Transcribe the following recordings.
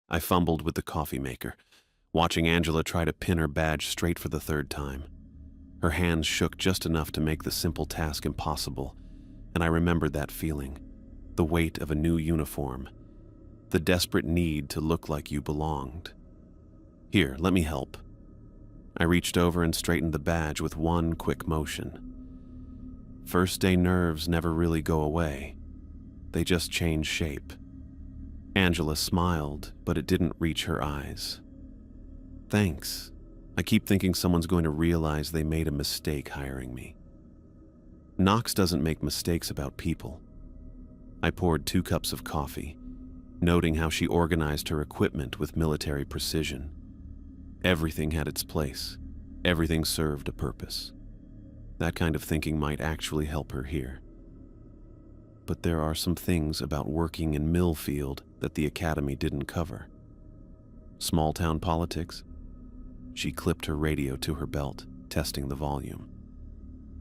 I fumbled with the coffee maker, watching Angela try to pin her badge straight for the third time. Her hands shook just enough to make the simple task impossible, and I remembered that feeling, the weight of a new uniform, the desperate need to look like you belonged. Here, let me help. I reached over and straightened the badge with one quick motion. First day nerves never really go away. They just change shape. Angela smiled, but it didn't reach her eyes. Thanks. I keep thinking someone's going to realize they made a mistake hiring me. Knox doesn't make mistakes about people. I poured 2 cups of coffee, noting how she organized her equipment with military precision. Everything had its place. Everything served a purpose. That kind of thinking might actually help her here. But there are some things about working in Millfield that the Academy didn't cover. Small-town politics? She clipped her radio to her belt, testing the volume.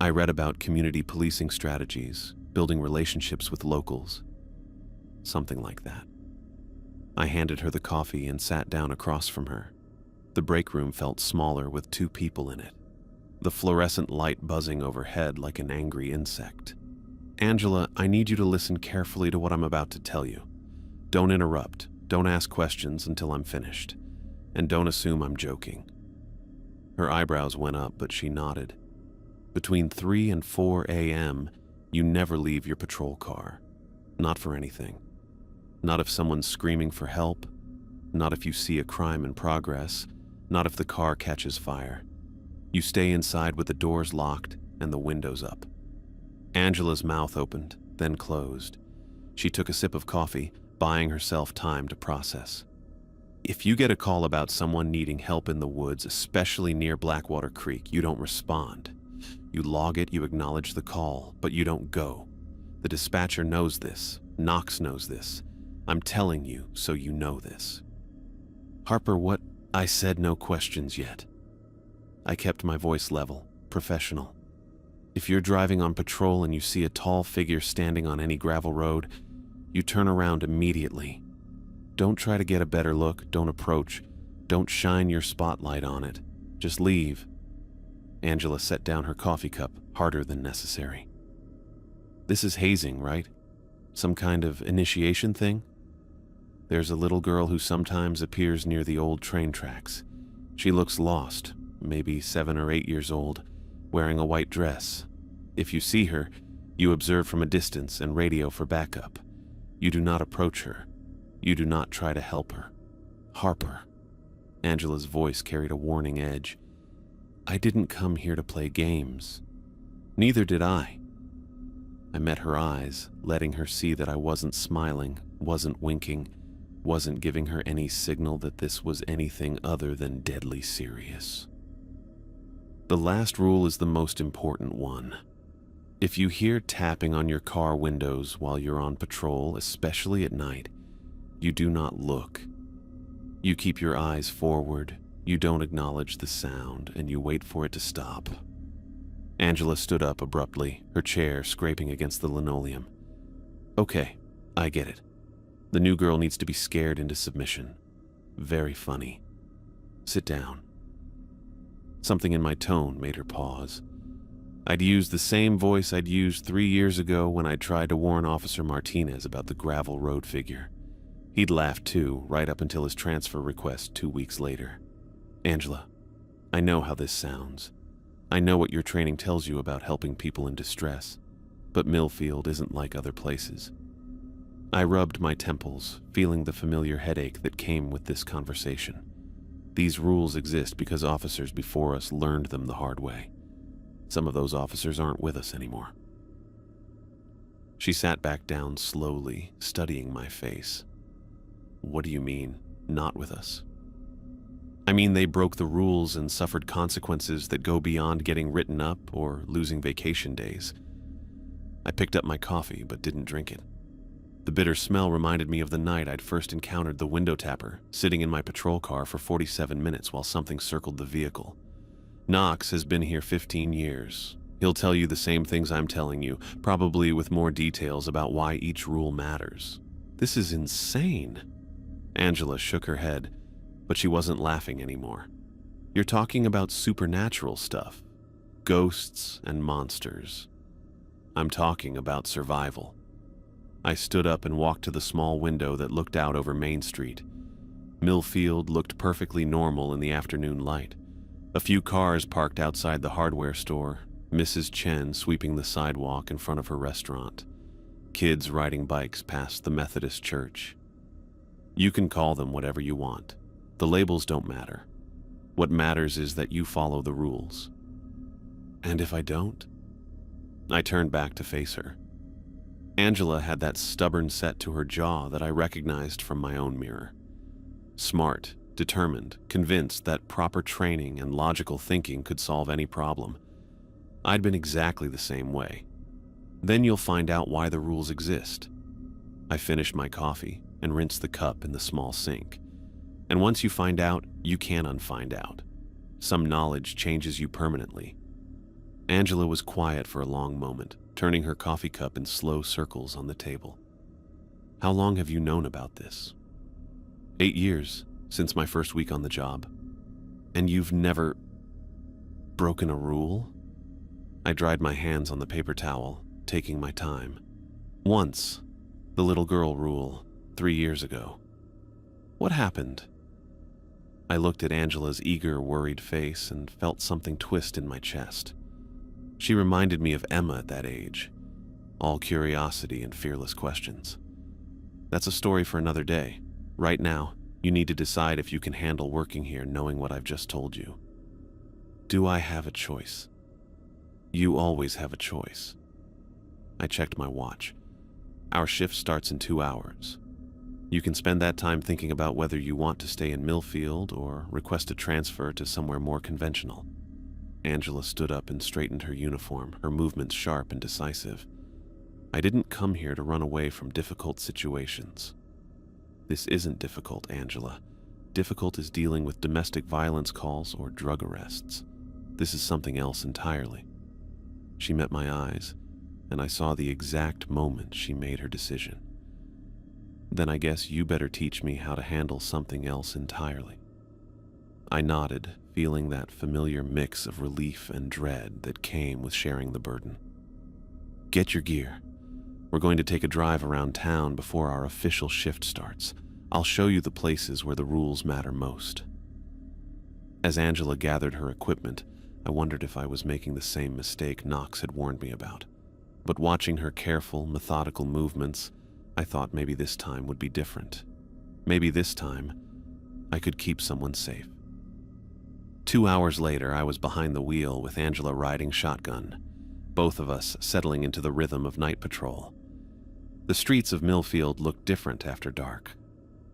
I read about community policing strategies, building relationships with locals. Something like that. I handed her the coffee and sat down across from her. The break room felt smaller with 2 people in it, the fluorescent light buzzing overhead like an angry insect. Angela, I need you to listen carefully to what I'm about to tell you. Don't interrupt, don't ask questions until I'm finished, and don't assume I'm joking. Her eyebrows went up, but she nodded. Between 3 and 4 a.m., you never leave your patrol car. Not for anything. Not if someone's screaming for help. Not if you see a crime in progress. Not if the car catches fire. You stay inside with the doors locked and the windows up. Angela's mouth opened, then closed. She took a sip of coffee, buying herself time to process. If you get a call about someone needing help in the woods, especially near Blackwater Creek, you don't respond. You log it, you acknowledge the call, but you don't go. The dispatcher knows this. Knox knows this. I'm telling you, so you know this. Harper, what? I said no questions yet. I kept my voice level, professional. If you're driving on patrol and you see a tall figure standing on any gravel road, you turn around immediately. Don't try to get a better look, don't approach, don't shine your spotlight on it. Just leave. Angela set down her coffee cup, harder than necessary. This is hazing, right? Some kind of initiation thing? There's a little girl who sometimes appears near the old train tracks. She looks lost, maybe 7 or 8 years old, wearing a white dress. If you see her, you observe from a distance and radio for backup. You do not approach her. You do not try to help her. Harper. Angela's voice carried a warning edge. I didn't come here to play games. Neither did I. I met her eyes, letting her see that I wasn't smiling, wasn't winking, wasn't giving her any signal that this was anything other than deadly serious. The last rule is the most important one. If you hear tapping on your car windows while you're on patrol, especially at night, you do not look. You keep your eyes forward, you don't acknowledge the sound, and you wait for it to stop. Angela stood up abruptly, her chair scraping against the linoleum. Okay, I get it. The new girl needs to be scared into submission. Very funny. Sit down. Something in my tone made her pause. I'd used the same voice I'd used 3 years ago when I tried to warn Officer Martinez about the gravel road figure. He'd laughed too, right up until his transfer request 2 weeks later. Angela, I know how this sounds. I know what your training tells you about helping people in distress, but Millfield isn't like other places. I rubbed my temples, feeling the familiar headache that came with this conversation. These rules exist because officers before us learned them the hard way. Some of those officers aren't with us anymore. She sat back down slowly, studying my face. What do you mean, not with us? I mean they broke the rules and suffered consequences that go beyond getting written up or losing vacation days. I picked up my coffee but didn't drink it. The bitter smell reminded me of the night I'd first encountered the window tapper, sitting in my patrol car for 47 minutes while something circled the vehicle. Knox has been here 15 years. He'll tell you the same things I'm telling you, probably with more details about why each rule matters. This is insane. Angela shook her head, but she wasn't laughing anymore. You're talking about supernatural stuff. Ghosts and monsters. I'm talking about survival. I stood up and walked to the small window that looked out over Main Street. Millfield looked perfectly normal in the afternoon light. A few cars parked outside the hardware store, Mrs. Chen sweeping the sidewalk in front of her restaurant, kids riding bikes past the Methodist church. You can call them whatever you want. The labels don't matter. What matters is that you follow the rules. And if I don't? I turned back to face her. Angela had that stubborn set to her jaw that I recognized from my own mirror. Smart, determined, convinced that proper training and logical thinking could solve any problem. I'd been exactly the same way. Then you'll find out why the rules exist. I finished my coffee and rinsed the cup in the small sink. And once you find out, you can't unfind out. Some knowledge changes you permanently. Angela was quiet for a long moment, turning her coffee cup in slow circles on the table. How long have you known about this? 8 years, since my first week on the job. And you've never broken a rule? I dried my hands on the paper towel, taking my time. Once, the little girl rule, 3 years ago. What happened? I looked at Angela's eager, worried face and felt something twist in my chest. She reminded me of Emma at that age, all curiosity and fearless questions. That's a story for another day. Right now, you need to decide if you can handle working here knowing what I've just told you. Do I have a choice? You always have a choice. I checked my watch. Our shift starts in 2 hours. You can spend that time thinking about whether you want to stay in Millfield or request a transfer to somewhere more conventional. Angela stood up and straightened her uniform, her movements sharp and decisive. I didn't come here to run away from difficult situations. This isn't difficult, Angela. Difficult is dealing with domestic violence calls or drug arrests. This is something else entirely. She met my eyes, and I saw the exact moment she made her decision. Then I guess you better teach me how to handle something else entirely. I nodded, feeling that familiar mix of relief and dread that came with sharing the burden. Get your gear. We're going to take a drive around town before our official shift starts. I'll show you the places where the rules matter most. As Angela gathered her equipment, I wondered if I was making the same mistake Knox had warned me about. But watching her careful, methodical movements, I thought maybe this time would be different. Maybe this time, I could keep someone safe. 2 hours later, I was behind the wheel with Angela riding shotgun, both of us settling into the rhythm of night patrol. The streets of Millfield looked different after dark.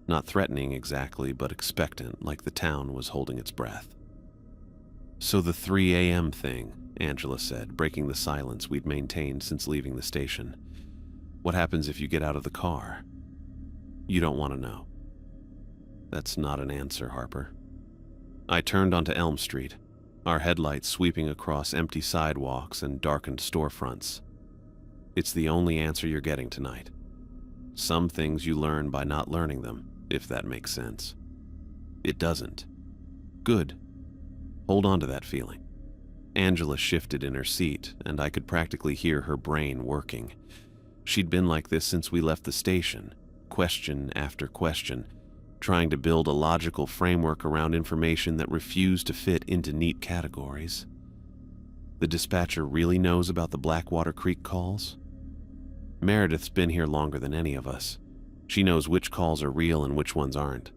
Not threatening exactly, but expectant, like the town was holding its breath. So the 3 a.m. thing, Angela said, breaking the silence we'd maintained since leaving the station. What happens if you get out of the car? You don't want to know. That's not an answer, Harper. I turned onto Elm Street, our headlights sweeping across empty sidewalks and darkened storefronts. It's the only answer you're getting tonight. Some things you learn by not learning them, if that makes sense. It doesn't. Good. Hold on to that feeling. Angela shifted in her seat, and I could practically hear her brain working. She'd been like this since we left the station, question after question, trying to build a logical framework around information that refused to fit into neat categories. The dispatcher really knows about the Blackwater Creek calls? Meredith's been here longer than any of us. She knows which calls are real and which ones aren't.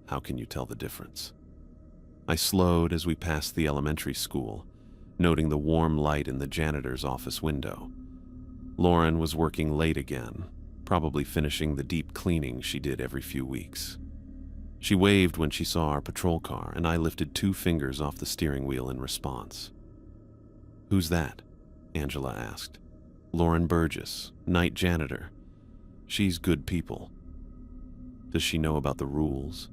How can you tell the difference? I slowed as we passed the elementary school, noting the warm light in the janitor's office window. Lauren was working late again, probably finishing the deep cleaning she did every few weeks. She waved when she saw our patrol car, and I lifted 2 fingers off the steering wheel in response. "Who's that?" Angela asked. "Lauren Burgess, night janitor. She's good people." "Does she know about the rules?"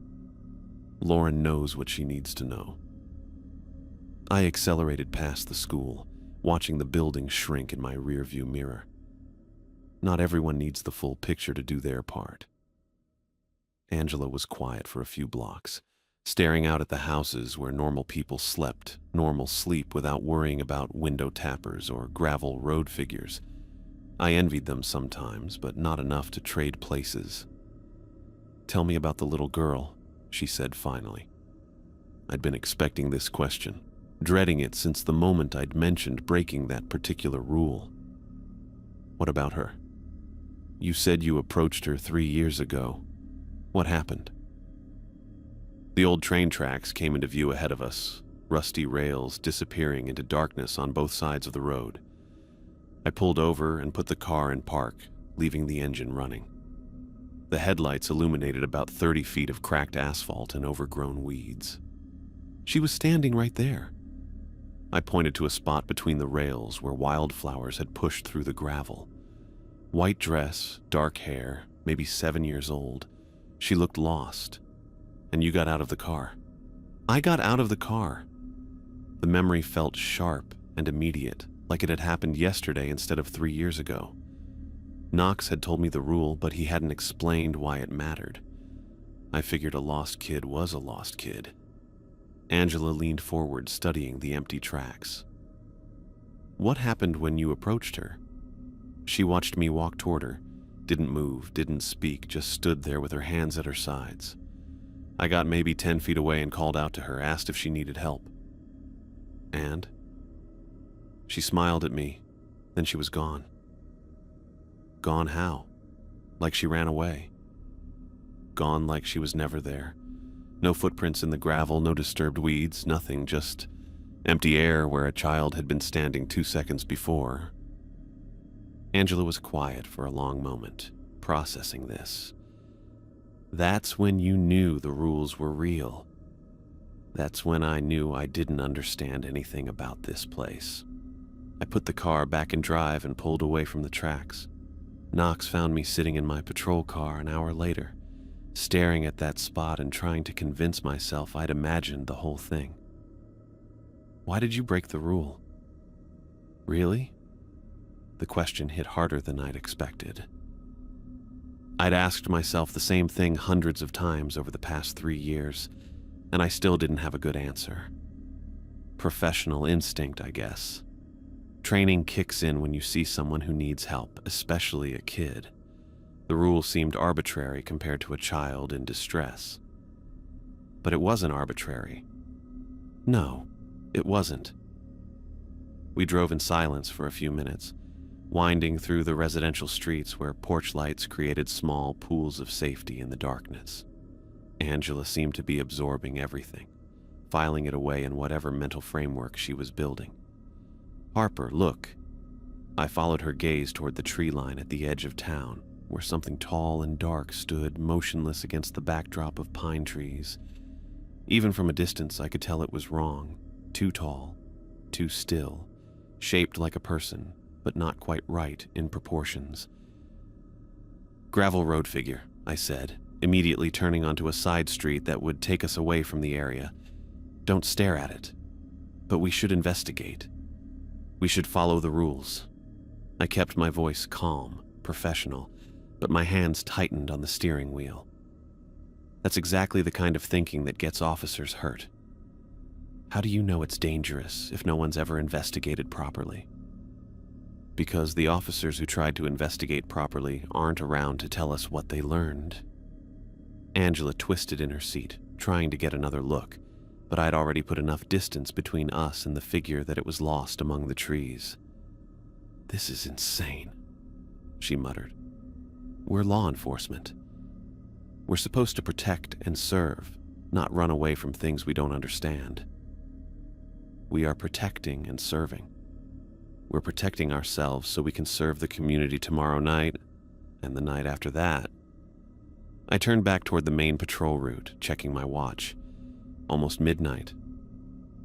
"Lauren knows what she needs to know." I accelerated past the school, watching the building shrink in my rearview mirror. Not everyone needs the full picture to do their part. Angela was quiet for a few blocks, staring out at the houses where normal people slept, normal sleep without worrying about window tappers or gravel road figures. I envied them sometimes, but not enough to trade places. "Tell me about the little girl," she said finally. I'd been expecting this question, dreading it since the moment I'd mentioned breaking that particular rule. "What about her? You said you approached her 3 years ago. What happened?" The old train tracks came into view ahead of us, rusty rails disappearing into darkness on both sides of the road. I pulled over and put the car in park, leaving the engine running. The headlights illuminated about 30 feet of cracked asphalt and overgrown weeds. She was standing right there. I pointed to a spot between the rails where wildflowers had pushed through the gravel. White dress, dark hair, maybe 7 years old. She looked lost. "And you got out of the car." I got out of the car. The memory felt sharp and immediate, like it had happened yesterday instead of 3 years ago. Knox had told me the rule, but he hadn't explained why it mattered. I figured a lost kid was a lost kid. Angela leaned forward, studying the empty tracks. "What happened when you approached her?" She watched me walk toward her, didn't move, didn't speak, just stood there with her hands at her sides. I got maybe 10 feet away and called out to her, asked if she needed help. "And?" She smiled at me, then she was gone. Gone how? Like she ran away. Gone like she was never there. No footprints in the gravel, no disturbed weeds, nothing, just empty air where a child had been standing 2 seconds before. Angela was quiet for a long moment, processing this. "That's when you knew the rules were real. That's when I knew I didn't understand anything about this place." I put the car back in drive and pulled away from the tracks. Knox found me sitting in my patrol car an hour later, staring at that spot and trying to convince myself I'd imagined the whole thing. "Why did you break the rule?" "Really?" The question hit harder than I'd expected. I'd asked myself the same thing hundreds of times over the past 3 years, and I still didn't have a good answer. Professional instinct, I guess. Training kicks in when you see someone who needs help, especially a kid. The rule seemed arbitrary compared to a child in distress. But it wasn't arbitrary. No, it wasn't. We drove in silence for a few minutes, winding through the residential streets where porch lights created small pools of safety in the darkness. Angela seemed to be absorbing everything, filing it away in whatever mental framework she was building. "Harper, look." I followed her gaze toward the tree line at the edge of town, where something tall and dark stood motionless against the backdrop of pine trees. Even from a distance, I could tell it was wrong. Too tall, too still, shaped like a person, but not quite right in proportions. "Gravel road figure," I said, immediately turning onto a side street that would take us away from the area. "Don't stare at it. But we should investigate. We should follow the rules." I kept my voice calm, professional, but my hands tightened on the steering wheel. That's exactly the kind of thinking that gets officers hurt. How do you know it's dangerous if no one's ever investigated properly? Because the officers who tried to investigate properly aren't around to tell us what they learned. Angela twisted in her seat, trying to get another look, but I'd already put enough distance between us and the figure that it was lost among the trees. "This is insane," she muttered. "We're law enforcement. We're supposed to protect and serve, not run away from things we don't understand. We are protecting and serving. We're protecting ourselves so we can serve the community tomorrow night and the night after that." I turned back toward the main patrol route, checking my watch. Almost midnight.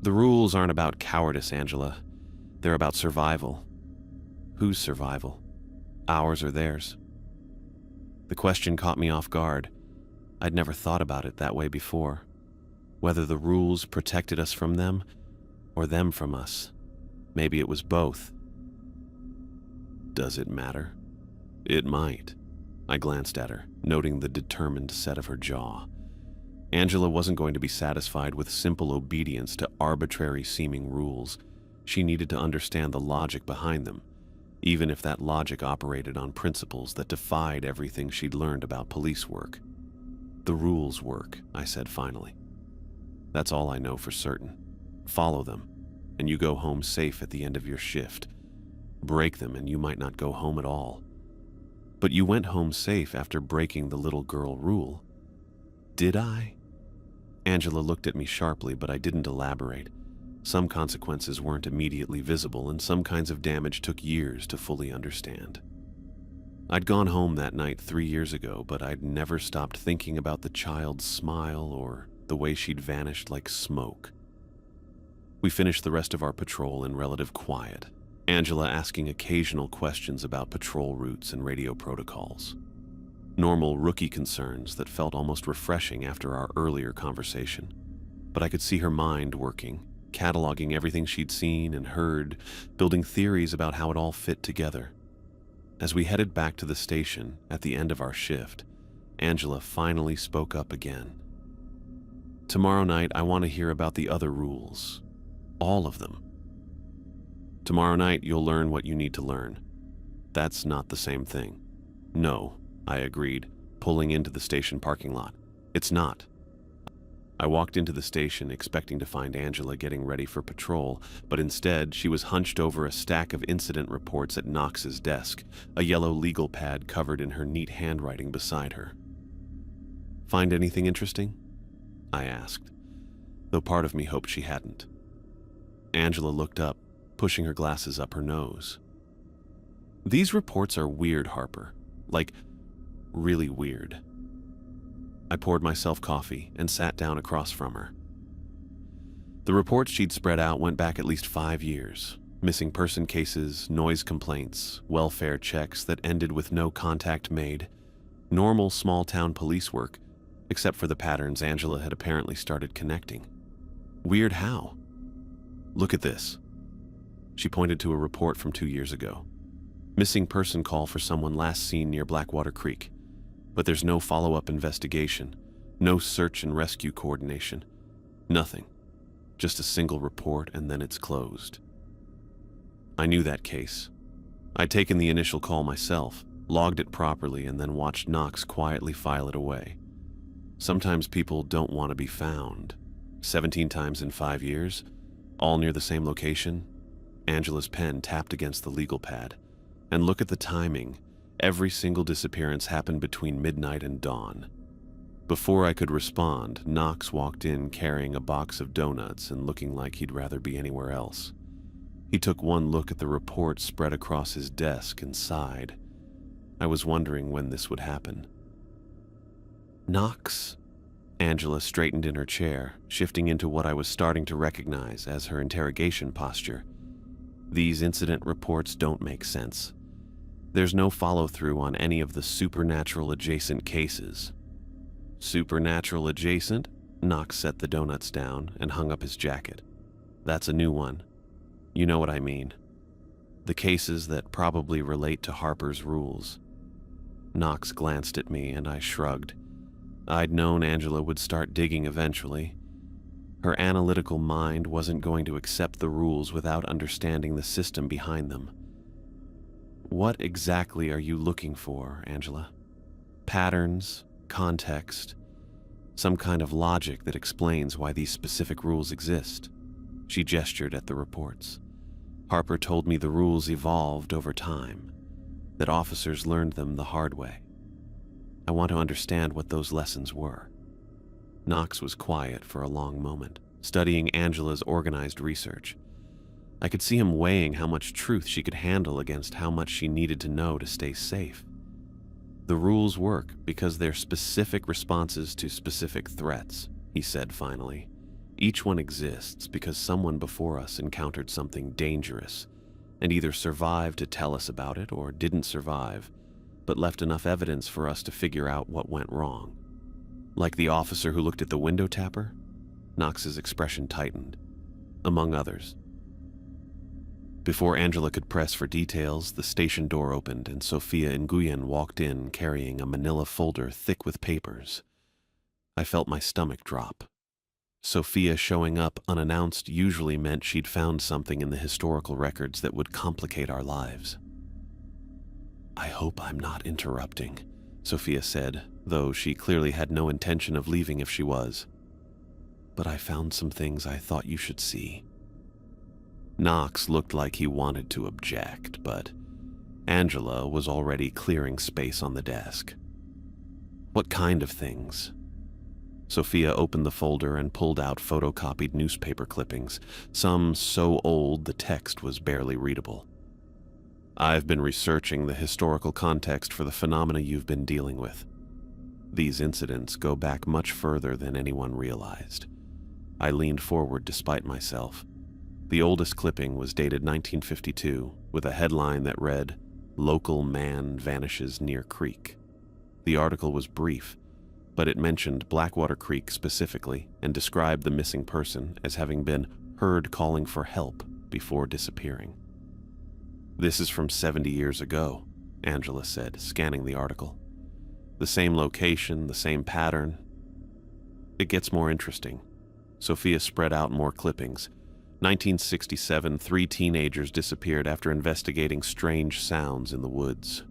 "The rules aren't about cowardice, Angela. They're about survival." "Whose survival? Ours or theirs?" The question caught me off guard. I'd never thought about it that way before. Whether the rules protected us from them, or them from us. Maybe it was both. Does it matter? It might. I glanced at her, noting the determined set of her jaw. Angela wasn't going to be satisfied with simple obedience to arbitrary-seeming rules. She needed to understand the logic behind them, even if that logic operated on principles that defied everything she'd learned about police work. "The rules work," I said finally. "That's all I know for certain. Follow them, and you go home safe at the end of your shift. Break them, and you might not go home at all." "But you went home safe after breaking the little girl rule." "Did I?" Angela looked at me sharply, but I didn't elaborate. Some consequences weren't immediately visible, and some kinds of damage took years to fully understand. I'd gone home that night 3 years ago, but I'd never stopped thinking about the child's smile or the way she'd vanished like smoke. We finished the rest of our patrol in relative quiet, Angela asking occasional questions about patrol routes and radio protocols. Normal rookie concerns that felt almost refreshing after our earlier conversation. But I could see her mind working, cataloging everything she'd seen and heard, building theories about how it all fit together. As we headed back to the station at the end of our shift, Angela finally spoke up again. "Tomorrow night, I want to hear about the other rules. All of them. Tomorrow night, you'll learn what you need to learn." "That's not the same thing." "No," I agreed, pulling into the station parking lot. "It's not." I walked into the station expecting to find Angela getting ready for patrol, but instead she was hunched over a stack of incident reports at Knox's desk, a yellow legal pad covered in her neat handwriting beside her. "Find anything interesting?" I asked, though part of me hoped she hadn't. Angela looked up, pushing her glasses up her nose. "These reports are weird, Harper. Like, really weird." I poured myself coffee and sat down across from her. The reports she'd spread out went back at least 5 years. Missing person cases, noise complaints, welfare checks that ended with no contact made. Normal small-town police work, except for the patterns Angela had apparently started connecting. Weird how? "Look at this." She pointed to a report from 2 years ago. "Missing person call for someone last seen near Blackwater Creek. But there's no follow-up investigation, no search and rescue coordination. Nothing. Just a single report and then it's closed." I knew that case. I'd taken the initial call myself, logged it properly, and then watched Knox quietly file it away. Sometimes people don't want to be found. 17 times in 5 years, all near the same location. Angela's pen tapped against the legal pad. And look at the timing. Every single disappearance happened between midnight and dawn. Before I could respond, Knox walked in carrying a box of donuts and looking like he'd rather be anywhere else. He took one look at the report spread across his desk and sighed. I was wondering when this would happen. "Knox?" Angela straightened in her chair, shifting into what I was starting to recognize as her interrogation posture. "These incident reports don't make sense. There's no follow-through on any of the supernatural adjacent cases." "Supernatural adjacent?" Knox set the donuts down and hung up his jacket. "That's a new one. You know what I mean. The cases that probably relate to Harper's rules." Knox glanced at me and I shrugged. I'd known Angela would start digging eventually. Her analytical mind wasn't going to accept the rules without understanding the system behind them. "What exactly are you looking for, Angela? Patterns, context, some kind of logic that explains why these specific rules exist?" She gestured at the reports. "Harper told me the rules evolved over time, that officers learned them the hard way. I want to understand what those lessons were." Knox was quiet for a long moment, studying Angela's organized research. I could see him weighing how much truth she could handle against how much she needed to know to stay safe. "The rules work because they're specific responses to specific threats," he said finally. "Each one exists because someone before us encountered something dangerous and either survived to tell us about it or didn't survive, but left enough evidence for us to figure out what went wrong. Like the officer who looked at the window tapper?" Knox's expression tightened. "Among others." Before Angela could press for details, the station door opened and Sophia Nguyen walked in carrying a manila folder thick with papers. I felt my stomach drop. Sophia showing up unannounced usually meant she'd found something in the historical records that would complicate our lives. "I hope I'm not interrupting," Sophia said, though she clearly had no intention of leaving if she was. "But I found some things I thought you should see." Knox looked like he wanted to object, but Angela was already clearing space on the desk. "What kind of things?" Sophia opened the folder and pulled out photocopied newspaper clippings, some so old the text was barely readable. "I've been researching the historical context for the phenomena you've been dealing with. These incidents go back much further than anyone realized." I leaned forward despite myself. The oldest clipping was dated 1952, with a headline that read, "Local Man Vanishes Near Creek." The article was brief, but it mentioned Blackwater Creek specifically and described the missing person as having been heard calling for help before disappearing. "This is from 70 years ago," Angela said, scanning the article. "The same location, the same pattern. It gets more interesting." Sophia spread out more clippings. 1967, 3 teenagers disappeared after investigating strange sounds in the woods.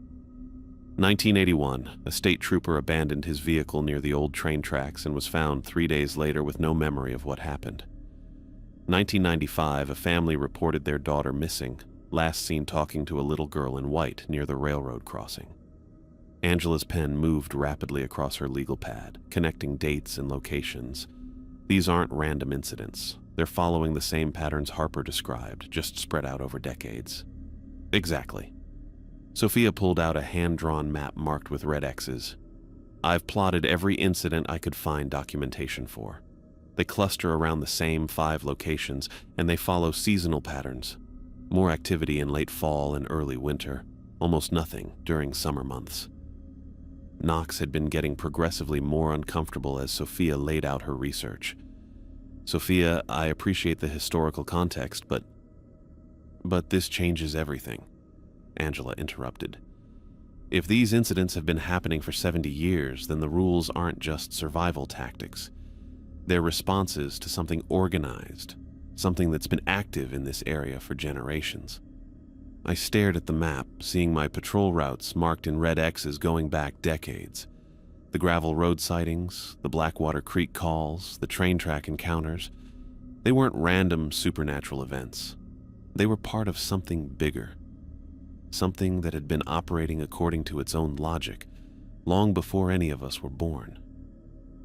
1981, a state trooper abandoned his vehicle near the old train tracks and was found 3 days later with no memory of what happened. 1995, a family reported their daughter missing, last seen talking to a little girl in white near the railroad crossing. Angela's pen moved rapidly across her legal pad, connecting dates and locations. These aren't random incidents. They're following the same patterns Harper described, just spread out over decades. "Exactly." Sophia pulled out a hand-drawn map marked with red X's. "I've plotted every incident I could find documentation for. They cluster around the same 5 locations, and they follow seasonal patterns. More activity in late fall and early winter, almost nothing during summer months." Knox had been getting progressively more uncomfortable as Sophia laid out her research. "Sophia, I appreciate the historical context, but this changes everything," Angela interrupted. "If these incidents have been happening for 70 years, then the rules aren't just survival tactics. They're responses to something organized, something that's been active in this area for generations." I stared at the map, seeing my patrol routes marked in red X's going back decades. The gravel road sightings, the Blackwater Creek calls, the train track encounters. They weren't random supernatural events. They were part of something bigger. Something that had been operating according to its own logic, long before any of us were born.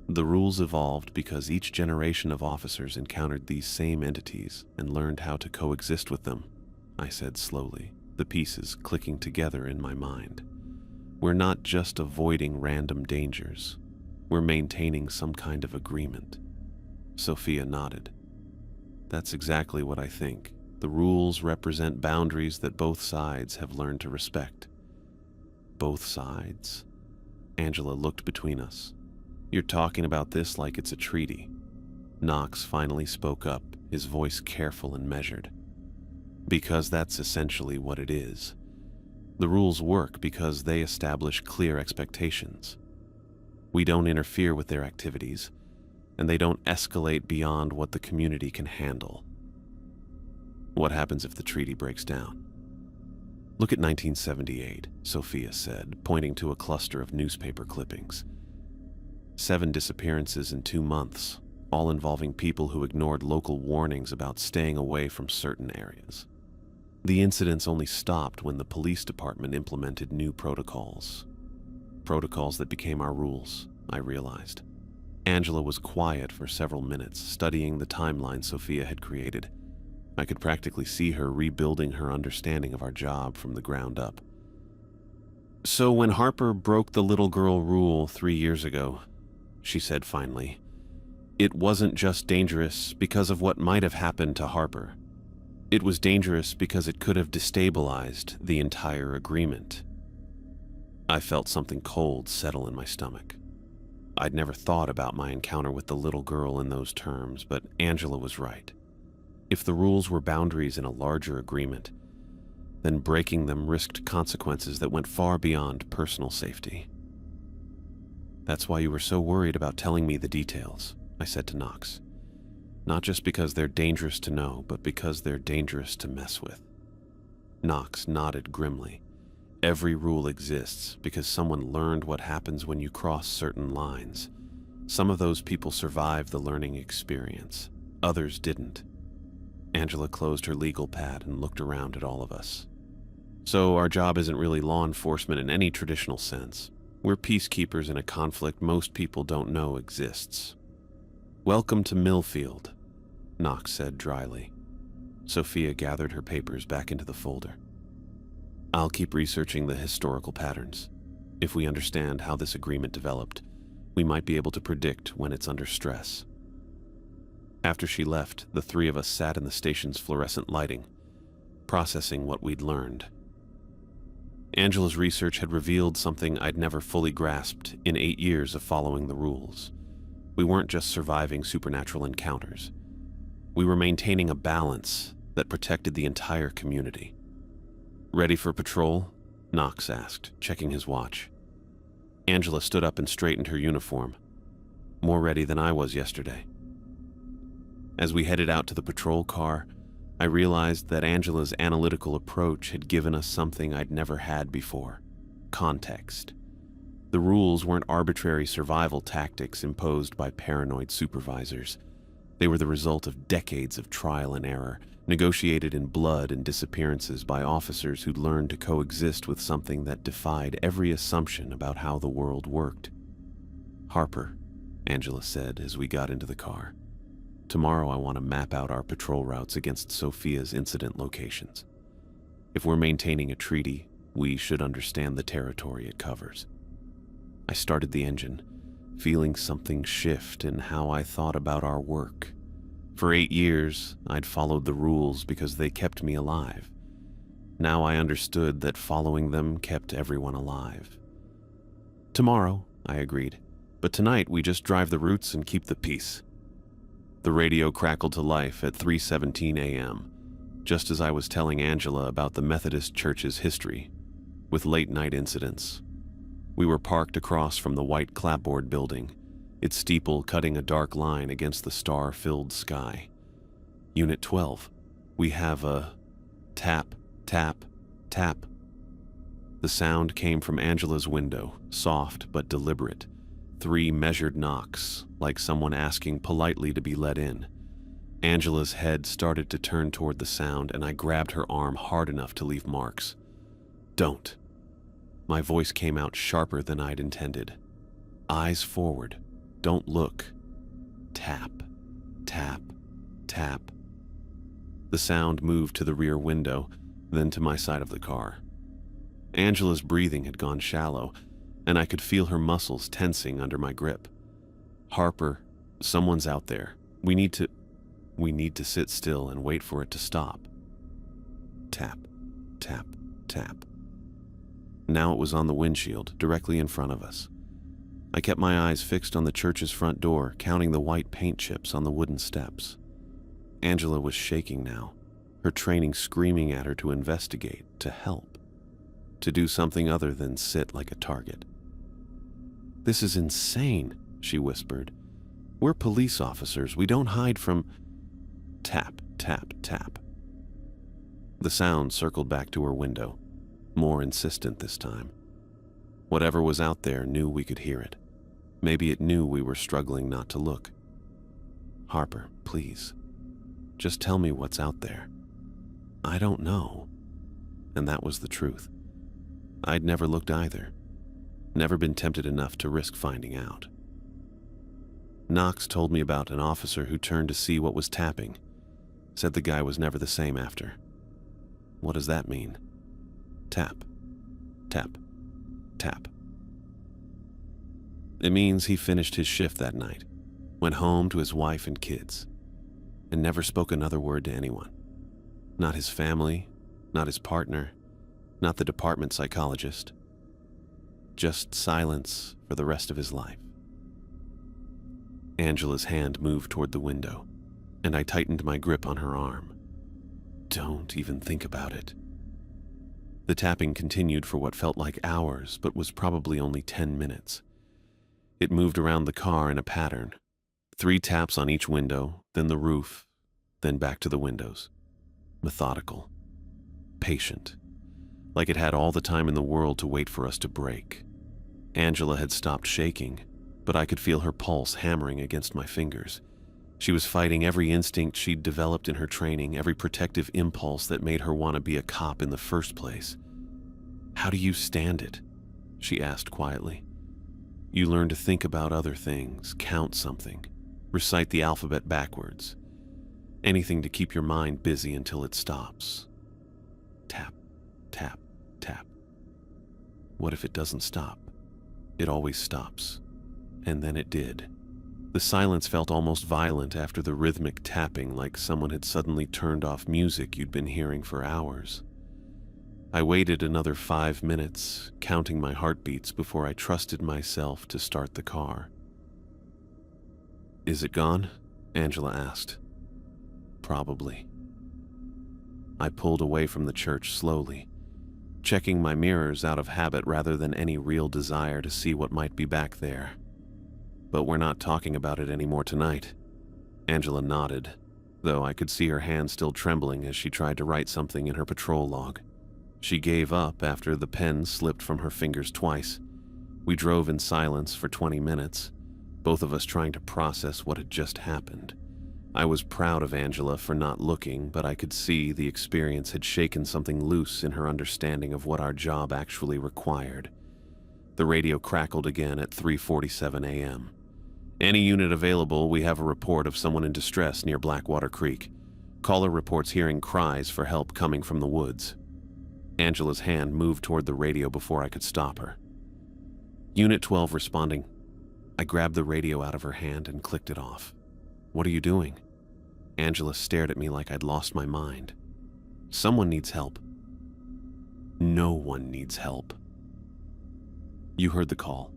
The rules evolved because each generation of officers encountered these same entities and learned how to coexist with them, I said slowly, the pieces clicking together in my mind. We're not just avoiding random dangers. We're maintaining some kind of agreement. Sophia nodded. "That's exactly what I think. The rules represent boundaries that both sides have learned to respect." "Both sides?" Angela looked between us. "You're talking about this like it's a treaty." Knox finally spoke up, his voice careful and measured. "Because that's essentially what it is. The rules work because they establish clear expectations. We don't interfere with their activities, and they don't escalate beyond what the community can handle." "What happens if the treaty breaks down?" "Look at 1978, Sophia said, pointing to a cluster of newspaper clippings. 7 disappearances in 2 months, all involving people who ignored local warnings about staying away from certain areas. The incidents only stopped when the police department implemented new protocols. Protocols that became our rules, I realized. Angela was quiet for several minutes, studying the timeline Sophia had created. I could practically see her rebuilding her understanding of our job from the ground up. "So when Harper broke the little girl rule 3 years ago," she said finally, "it wasn't just dangerous because of what might have happened to Harper. It was dangerous because it could have destabilized the entire agreement." I felt something cold settle in my stomach. I'd never thought about my encounter with the little girl in those terms, but Angela was right. If the rules were boundaries in a larger agreement, then breaking them risked consequences that went far beyond personal safety. "That's why you were so worried about telling me the details," I said to Knox. "Not just because they're dangerous to know, but because they're dangerous to mess with." Knox nodded grimly. "Every rule exists because someone learned what happens when you cross certain lines. Some of those people survived the learning experience. Others didn't." Angela closed her legal pad and looked around at all of us. "So our job isn't really law enforcement in any traditional sense. We're peacekeepers in a conflict most people don't know exists." "Welcome to Millfield," Knox said dryly. Sophia gathered her papers back into the folder. "I'll keep researching the historical patterns. If we understand how this agreement developed, we might be able to predict when it's under stress." After she left, the three of us sat in the station's fluorescent lighting, processing what we'd learned. Angela's research had revealed something I'd never fully grasped in 8 years of following the rules. We weren't just surviving supernatural encounters. We were maintaining a balance that protected the entire community. "Ready for patrol?" Knox asked, checking his watch. Angela stood up and straightened her uniform. More ready than I was yesterday. As we headed out to the patrol car, I realized that Angela's analytical approach had given us something I'd never had before: context. The rules weren't arbitrary survival tactics imposed by paranoid supervisors. They were the result of decades of trial and error, negotiated in blood and disappearances by officers who'd learned to coexist with something that defied every assumption about how the world worked. "Harper," Angela said as we got into the car, "tomorrow I want to map out our patrol routes against Sophia's incident locations. If we're maintaining a treaty, we should understand the territory it covers." I started the engine, feeling something shift in how I thought about our work. For 8 years, I'd followed the rules because they kept me alive. Now I understood that following them kept everyone alive. "Tomorrow," I agreed, "but tonight we just drive the routes and keep the peace." The radio crackled to life at 3:17 a.m., just as I was telling Angela about the Methodist Church's history, with late-night incidents. We were parked across from the white clapboard building, its steeple cutting a dark line against the star-filled sky. "Unit 12, we have a..." Tap, tap, tap. The sound came from Angela's window, soft but deliberate. 3 measured knocks, like someone asking politely to be let in. Angela's head started to turn toward the sound, and I grabbed her arm hard enough to leave marks. "Don't." My voice came out sharper than I'd intended. "Eyes forward. Don't look. Tap, tap, tap." The sound moved to the rear window, then to my side of the car. Angela's breathing had gone shallow, and I could feel her muscles tensing under my grip. "Harper, someone's out there. We need to sit still and wait for it to stop." Tap, tap, tap. Now it was on the windshield, directly in front of us. I kept my eyes fixed on the church's front door, counting the white paint chips on the wooden steps. Angela was shaking now, her training screaming at her to investigate, to help, to do something other than sit like a target. "This is insane," she whispered. "We're police officers. We don't hide from..." Tap, tap, tap. The sound circled back to her window, more insistent this time. Whatever was out there knew we could hear it. Maybe it knew we were struggling not to look. "Harper, please. Just tell me what's out there." "I don't know." And that was the truth. I'd never looked either. Never been tempted enough to risk finding out. Knox told me about an officer who turned to see what was tapping. Said the guy was never the same after. What does that mean? Tap, tap, tap. It means he finished his shift that night, went home to his wife and kids, and never spoke another word to anyone. Not his family, not his partner, not the department psychologist. Just silence for the rest of his life. Angela's hand moved toward the window, and I tightened my grip on her arm. "Don't even think about it." The tapping continued for what felt like hours, but was probably only 10 minutes. It moved around the car in a pattern. 3 taps on each window, then the roof, then back to the windows. Methodical. Patient. Like it had all the time in the world to wait for us to break. Angela had stopped shaking, but I could feel her pulse hammering against my fingers. She was fighting every instinct she'd developed in her training, every protective impulse that made her want to be a cop in the first place. "How do you stand it?" she asked quietly. "You learn to think about other things, count something, recite the alphabet backwards. Anything to keep your mind busy until it stops. Tap, tap, tap. What if it doesn't stop? It always stops." And then it did. The silence felt almost violent after the rhythmic tapping, like someone had suddenly turned off music you'd been hearing for hours. I waited another 5 minutes, counting my heartbeats before I trusted myself to start the car. "Is it gone?" Angela asked. "Probably." I pulled away from the church slowly, checking my mirrors out of habit rather than any real desire to see what might be back there. "But we're not talking about it anymore tonight." Angela nodded, though I could see her hand still trembling as she tried to write something in her patrol log. She gave up after the pen slipped from her fingers twice. We drove in silence for 20 minutes, both of us trying to process what had just happened. I was proud of Angela for not looking, but I could see the experience had shaken something loose in her understanding of what our job actually required. The radio crackled again at 3:47 a.m. "Any unit available, we have a report of someone in distress near Blackwater Creek. Caller reports hearing cries for help coming from the woods." Angela's hand moved toward the radio before I could stop her. "Unit 12 responding." I grabbed the radio out of her hand and clicked it off. "What are you doing?" Angela stared at me like I'd lost my mind. "Someone needs help." "No one needs help." "You heard the call.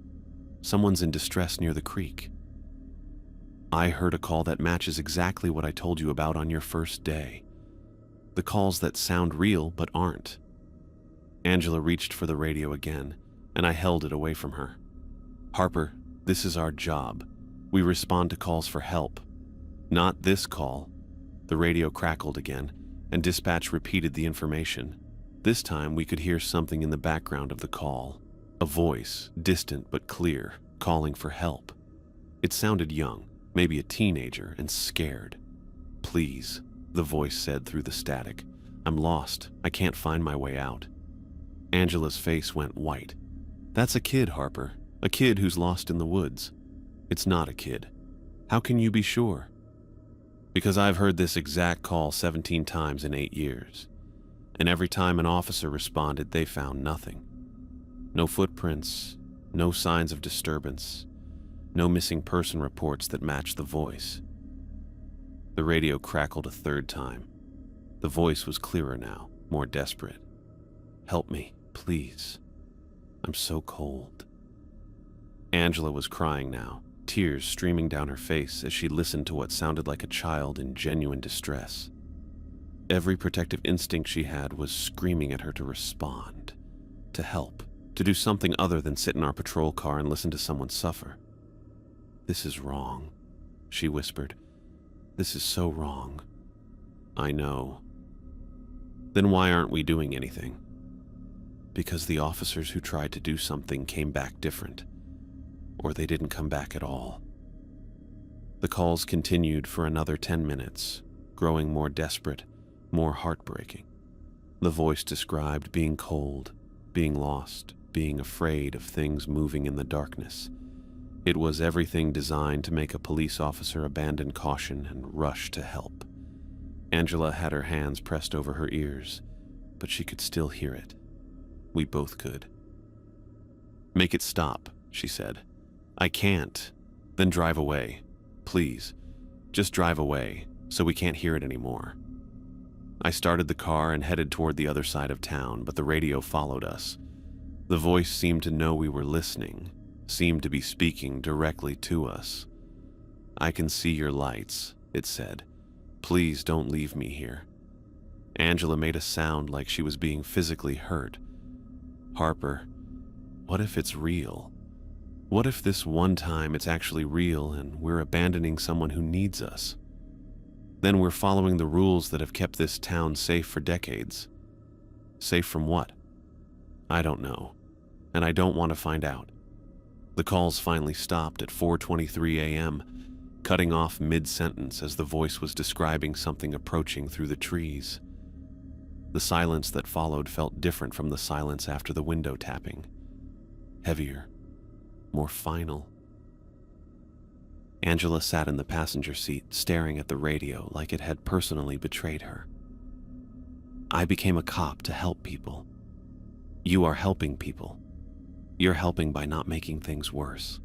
Someone's in distress near the creek." "I heard a call that matches exactly what I told you about on your first day. The calls that sound real but aren't." Angela reached for the radio again, and I held it away from her. "Harper, this is our job. We respond to calls for help. Not this call." The radio crackled again, and dispatch repeated the information. This time we could hear something in the background of the call. A voice, distant but clear, calling for help. It sounded young, maybe a teenager, and scared. "Please," the voice said through the static. "I'm lost. I can't find my way out." Angela's face went white. "That's a kid, Harper. A kid who's lost in the woods." "It's not a kid." "How can you be sure?" "Because I've heard this exact call 17 times in 8 years. And every time an officer responded, they found nothing. No footprints, no signs of disturbance, no missing person reports that matched the voice." The radio crackled a third time. The voice was clearer now, more desperate. "Help me, please. I'm so cold." Angela was crying now, tears streaming down her face as she listened to what sounded like a child in genuine distress. Every protective instinct she had was screaming at her to respond, to help, to do something other than sit in our patrol car and listen to someone suffer. "This is wrong," she whispered. "This is so wrong." "I know." "Then why aren't we doing anything?" "Because the officers who tried to do something came back different. Or they didn't come back at all." The calls continued for another 10 minutes, growing more desperate, more heartbreaking. The voice described being cold, being lost, being afraid of things moving in the darkness. It was everything designed to make a police officer abandon caution and rush to help. Angela had her hands pressed over her ears, but she could still hear it. We both could. "Make it stop," she said. "I can't." "Then drive away. Please. Just drive away, so we can't hear it anymore." I started the car and headed toward the other side of town, but the radio followed us. The voice seemed to know we were listening, seemed to be speaking directly to us. "I can see your lights," it said. "Please don't leave me here." Angela made a sound like she was being physically hurt. Harper, what if it's real? What if this one time it's actually real and we're abandoning someone who needs us? Then we're following the rules that have kept this town safe for decades. Safe from what? I don't know, and I don't want to find out. The calls finally stopped at 4:23 a.m., cutting off mid-sentence as the voice was describing something approaching through the trees. The silence that followed felt different from the silence after the window tapping. Heavier, more final. Angela sat in the passenger seat, staring at the radio like it had personally betrayed her. I became a cop to help people. You are helping people. You're helping by not making things worse.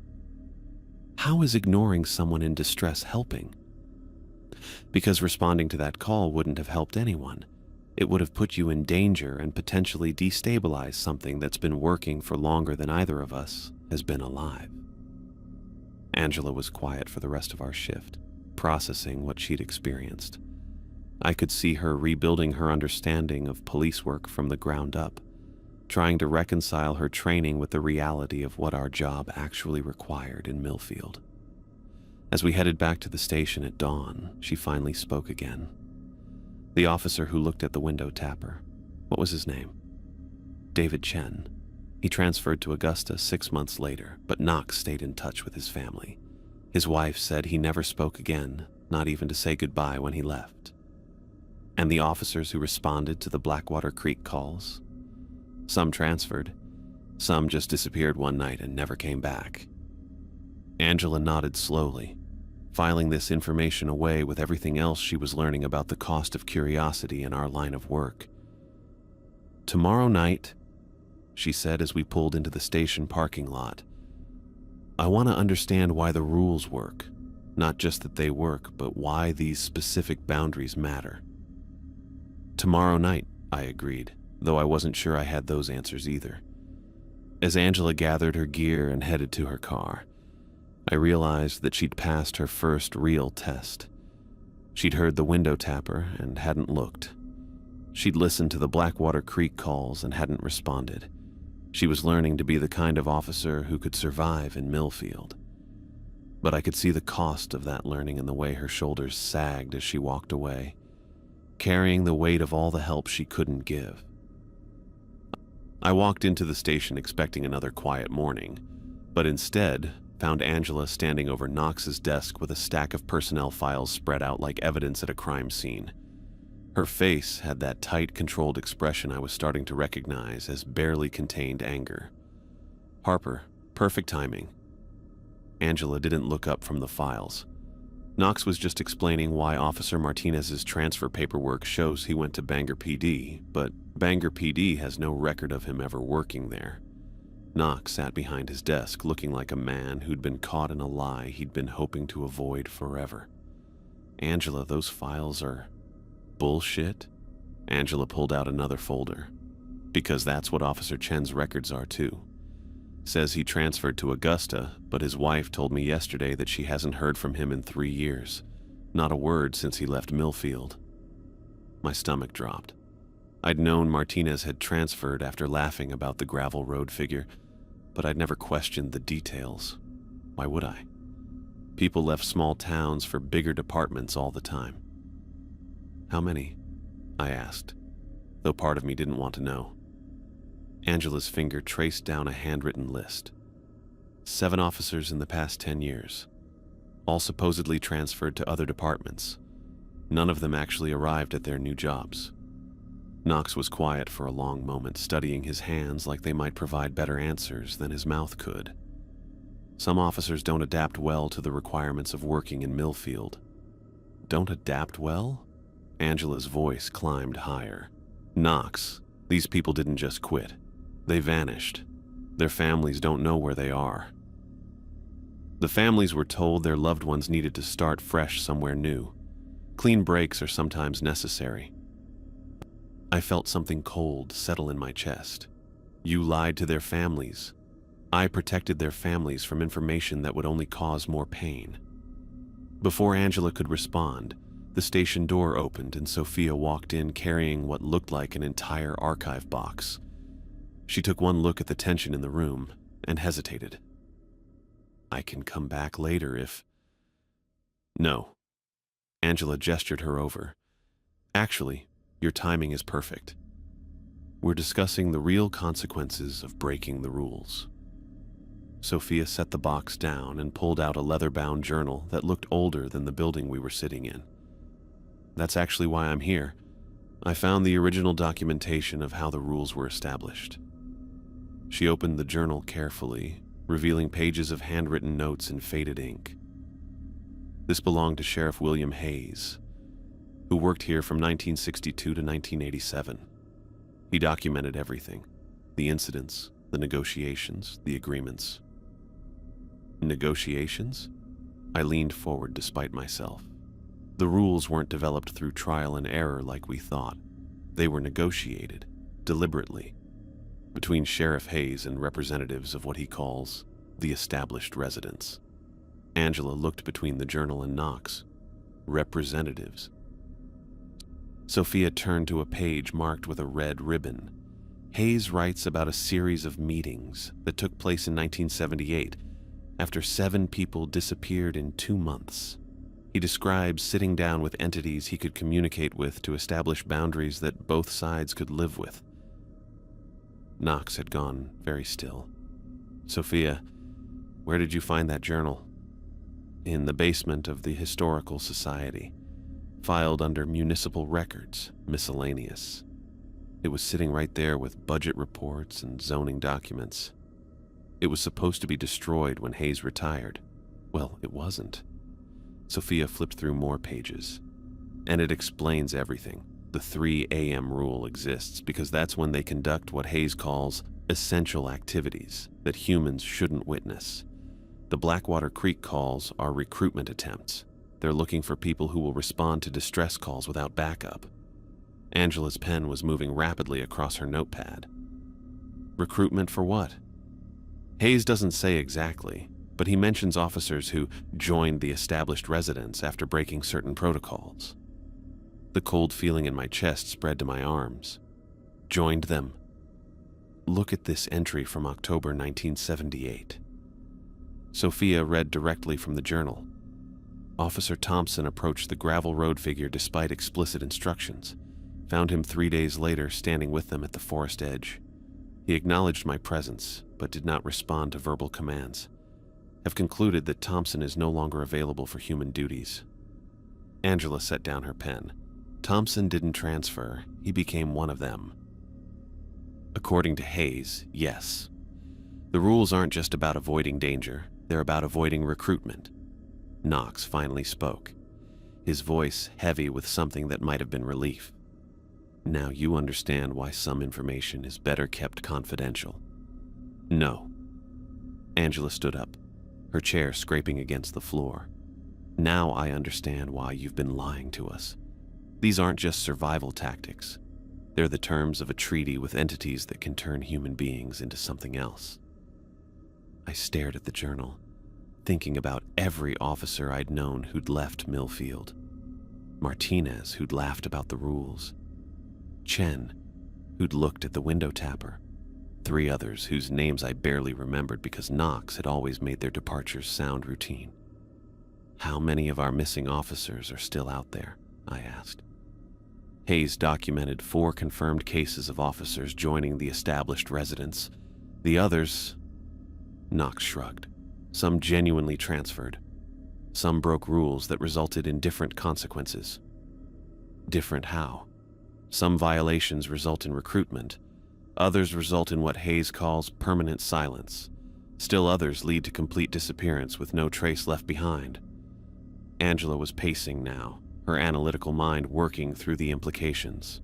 How is ignoring someone in distress helping? Because responding to that call wouldn't have helped anyone. It would have put you in danger and potentially destabilized something that's been working for longer than either of us has been alive. Angela was quiet for the rest of our shift, processing what she'd experienced. I could see her rebuilding her understanding of police work from the ground up, trying to reconcile her training with the reality of what our job actually required in Millfield. As we headed back to the station at dawn, she finally spoke again. The officer who looked at the window tapper. What was his name? David Chen. He transferred to Augusta 6 months later, but Knox stayed in touch with his family. His wife said he never spoke again, not even to say goodbye when he left. And the officers who responded to the Blackwater Creek calls? Some transferred. Some just disappeared one night and never came back. Angela nodded slowly, filing this information away with everything else she was learning about the cost of curiosity in our line of work. Tomorrow night, she said as we pulled into the station parking lot, I want to understand why the rules work. Not just that they work, but why these specific boundaries matter. Tomorrow night, I agreed, though I wasn't sure I had those answers either. As Angela gathered her gear and headed to her car, I realized that she'd passed her first real test. She'd heard the window tapper and hadn't looked. She'd listened to the Blackwater Creek calls and hadn't responded. She was learning to be the kind of officer who could survive in Millfield. But I could see the cost of that learning in the way her shoulders sagged as she walked away, carrying the weight of all the help she couldn't give. I walked into the station expecting another quiet morning, but instead found Angela standing over Knox's desk with a stack of personnel files spread out like evidence at a crime scene. Her face had that tight, controlled expression I was starting to recognize as barely contained anger. Harper, perfect timing. Angela didn't look up from the files. Knox was just explaining why Officer Martinez's transfer paperwork shows he went to Bangor PD, but Bangor PD has no record of him ever working there. Knox sat behind his desk looking like a man who'd been caught in a lie he'd been hoping to avoid forever. Angela, those files are bullshit? Angela pulled out another folder. Because that's what Officer Chen's records are too. Says he transferred to Augusta, but his wife told me yesterday that she hasn't heard from him in 3 years. Not a word since he left Millfield. My stomach dropped. I'd known Martinez had transferred after laughing about the gravel road figure, but I'd never questioned the details. Why would I? People left small towns for bigger departments all the time. How many? I asked, though part of me didn't want to know. Angela's finger traced down a handwritten list. 7 officers in the past 10 years, all supposedly transferred to other departments. None of them actually arrived at their new jobs. Knox was quiet for a long moment, studying his hands like they might provide better answers than his mouth could. Some officers don't adapt well to the requirements of working in Millfield. Don't adapt well? Angela's voice climbed higher. Knox, these people didn't just quit. They vanished. Their families don't know where they are. The families were told their loved ones needed to start fresh somewhere new. Clean breaks are sometimes necessary. I felt something cold settle in my chest. You lied to their families. I protected their families from information that would only cause more pain. Before Angela could respond, The station door opened and Sophia walked in carrying what looked like an entire archive box. She took one look at the tension in the room and hesitated. "I can come back later if—" "No." Angela gestured her over. "Actually, your timing is perfect. We're discussing the real consequences of breaking the rules." Sophia set the box down and pulled out a leather-bound journal that looked older than the building we were sitting in. "That's actually why I'm here. I found the original documentation of how the rules were established." She opened the journal carefully, revealing pages of handwritten notes in faded ink. This belonged to Sheriff William Hayes, who worked here from 1962 to 1987. He documented everything: the incidents, the negotiations, the agreements. Negotiations? I leaned forward despite myself. The rules weren't developed through trial and error like we thought. They were negotiated, deliberately, between Sheriff Hayes and representatives of what he calls the established residents. Angela looked between the journal and Knox. Representatives. Sophia turned to a page marked with a red ribbon. Hayes writes about a series of meetings that took place in 1978 after 7 people disappeared in 2 months. He describes sitting down with entities he could communicate with to establish boundaries that both sides could live with. Knox had gone very still. "Sophia, where did you find that journal?" "In the basement of the Historical Society, filed under Municipal Records, Miscellaneous. It was sitting right there with budget reports and zoning documents. It was supposed to be destroyed when Hayes retired. Well, it wasn't." Sophia flipped through more pages. "And it explains everything. The 3 a.m. rule exists because that's when they conduct what Hayes calls essential activities that humans shouldn't witness. The Blackwater Creek calls are recruitment attempts. They're looking for people who will respond to distress calls without backup." Angela's pen was moving rapidly across her notepad. "Recruitment for what?" "Hayes doesn't say exactly, but he mentions officers who joined the established residents after breaking certain protocols." The cold feeling in my chest spread to my arms. "Joined them?" "Look at this entry from October 1978. Sophia read directly from the journal. "Officer Thompson approached the gravel road figure despite explicit instructions. Found him 3 days later standing with them at the forest edge. He acknowledged my presence, but did not respond to verbal commands. Have concluded that Thompson is no longer available for human duties." Angela set down her pen. "Thompson didn't transfer. He became one of them." According to Hayes, yes. The rules aren't just about avoiding danger. They're about avoiding recruitment. Knox finally spoke, his voice heavy with something that might have been relief. "Now you understand why some information is better kept confidential." "No." Angela stood up, her chair scraping against the floor. "Now I understand why you've been lying to us. These aren't just survival tactics. They're the terms of a treaty with entities that can turn human beings into something else." I stared at the journal, thinking about every officer I'd known who'd left Millfield. Martinez, who'd laughed about the rules. Chen, who'd looked at the window tapper. 3 others whose names I barely remembered because Knox had always made their departures sound routine. "How many of our missing officers are still out there?" I asked. Hayes documented 4 confirmed cases of officers joining the established residents. The others... Knox shrugged. "Some genuinely transferred. Some broke rules that resulted in different consequences." "Different how?" "Some violations result in recruitment. Others result in what Hayes calls permanent silence. Still others lead to complete disappearance with no trace left behind." Angela was pacing now, her analytical mind working through the implications.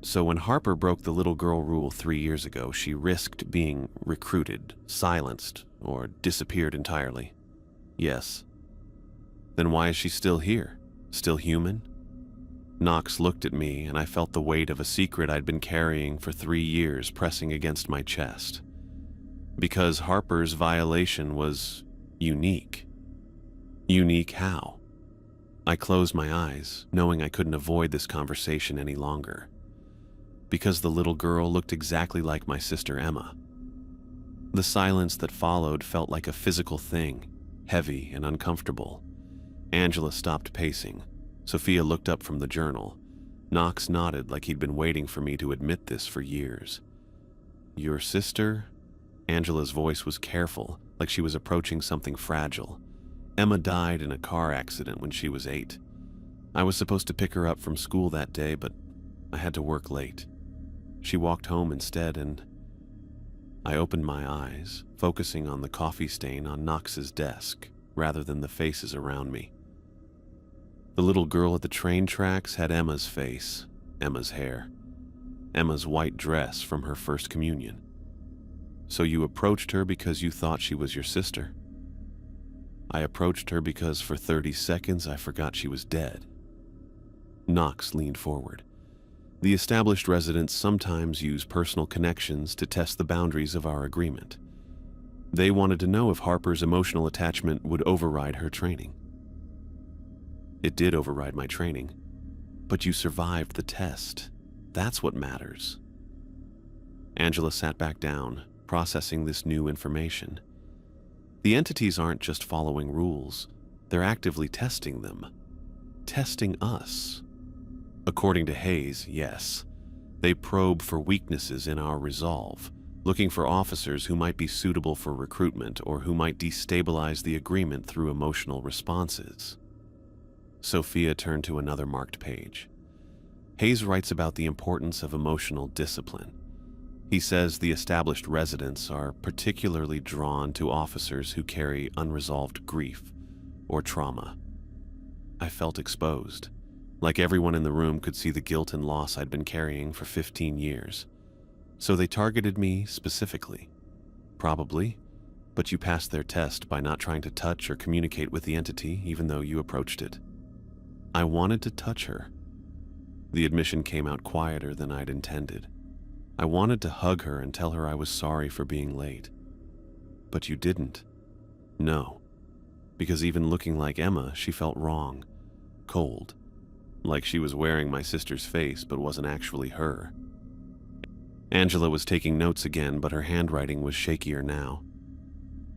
"So when Harper broke the little girl rule 3 years ago, she risked being recruited, silenced, or disappeared entirely?" "Yes." "Then why is she still here? Still human?" Knox looked at me, and I felt the weight of a secret I'd been carrying for 3 years pressing against my chest. "Because Harper's violation was unique." "Unique how?" I closed my eyes, knowing I couldn't avoid this conversation any longer. Because the little girl looked exactly like my sister Emma. The silence that followed felt like a physical thing, heavy and uncomfortable. Angela stopped pacing. Sophia looked up from the journal. Knox nodded like he'd been waiting for me to admit this for years. Your sister? Angela's voice was careful, like she was approaching something fragile. Emma died in a car accident when she was 8. I was supposed to pick her up from school that day, but I had to work late. She walked home instead, and I opened my eyes, focusing on the coffee stain on Knox's desk, rather than the faces around me. The little girl at the train tracks had Emma's face, Emma's hair, Emma's white dress from her first communion. So you approached her because you thought she was your sister? I approached her because for 30 seconds I forgot she was dead. Knox leaned forward. The established residents sometimes use personal connections to test the boundaries of our agreement. They wanted to know if Harper's emotional attachment would override her training. It did override my training, but you survived the test. That's what matters. Angela sat back down, processing this new information. The entities aren't just following rules, they're actively testing them. Testing us. According to Hayes, yes. They probe for weaknesses in our resolve, looking for officers who might be suitable for recruitment or who might destabilize the agreement through emotional responses. Sophia turned to another marked page. Hayes writes about the importance of emotional discipline. He says the established residents are particularly drawn to officers who carry unresolved grief or trauma. I felt exposed, like everyone in the room could see the guilt and loss I'd been carrying for 15 years. So they targeted me specifically. Probably, but you passed their test by not trying to touch or communicate with the entity even though you approached it. I wanted to touch her. The admission came out quieter than I'd intended. I wanted to hug her and tell her I was sorry for being late. But you didn't. No. Because even looking like Emma, she felt wrong. Cold. Like she was wearing my sister's face but wasn't actually her. Angela was taking notes again, but her handwriting was shakier now.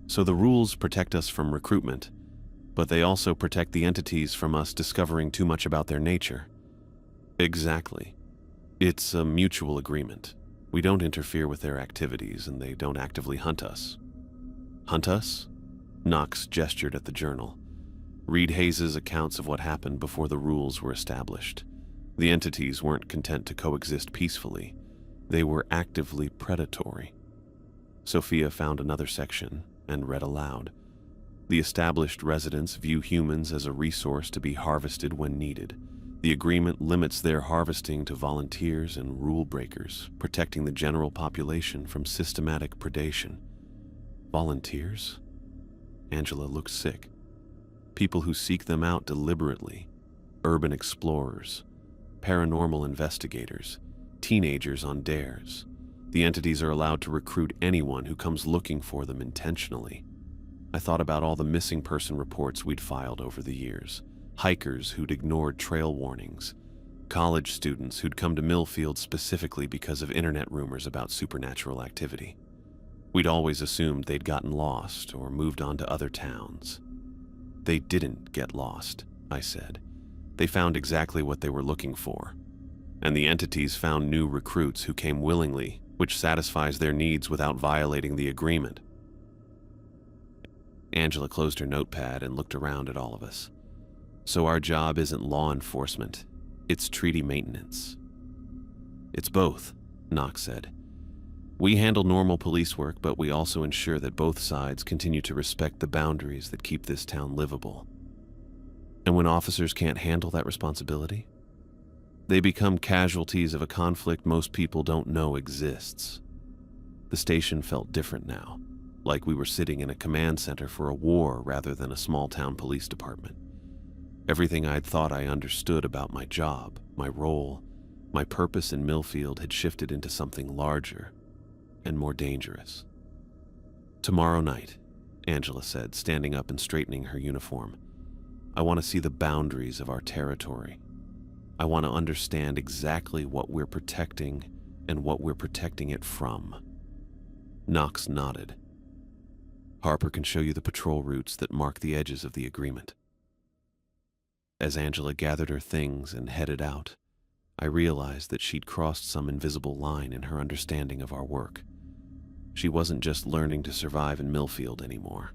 So the rules protect us from recruitment, but they also protect the entities from us discovering too much about their nature. Exactly. It's a mutual agreement. We don't interfere with their activities, and they don't actively hunt us. Hunt us? Knox gestured at the journal. Read Hayes's accounts of what happened before the rules were established. The entities weren't content to coexist peacefully. They were actively predatory. Sophia found another section and read aloud. The established residents view humans as a resource to be harvested when needed. The agreement limits their harvesting to volunteers and rule breakers, protecting the general population from systematic predation. Volunteers? Angela looked sick. People who seek them out deliberately. Urban explorers, paranormal investigators, teenagers on dares. The entities are allowed to recruit anyone who comes looking for them intentionally. I thought about all the missing person reports we'd filed over the years. Hikers who'd ignored trail warnings. College students who'd come to Millfield specifically because of internet rumors about supernatural activity. We'd always assumed they'd gotten lost or moved on to other towns. They didn't get lost, I said. They found exactly what they were looking for. And the entities found new recruits who came willingly, which satisfies their needs without violating the agreement. Angela closed her notepad and looked around at all of us. So our job isn't law enforcement, it's treaty maintenance. It's both, Knox said. We handle normal police work, but we also ensure that both sides continue to respect the boundaries that keep this town livable. And when officers can't handle that responsibility, they become casualties of a conflict most people don't know exists. The station felt different now, like we were sitting in a command center for a war rather than a small-town police department. Everything I'd thought I understood about my job, my role, my purpose in Millfield had shifted into something larger and more dangerous. Tomorrow night, Angela said, standing up and straightening her uniform. I want to see the boundaries of our territory. I want to understand exactly what we're protecting and what we're protecting it from." Knox nodded. "Harper can show you the patrol routes that mark the edges of the agreement." As Angela gathered her things and headed out, I realized that she'd crossed some invisible line in her understanding of our work. She wasn't just learning to survive in Millfield anymore.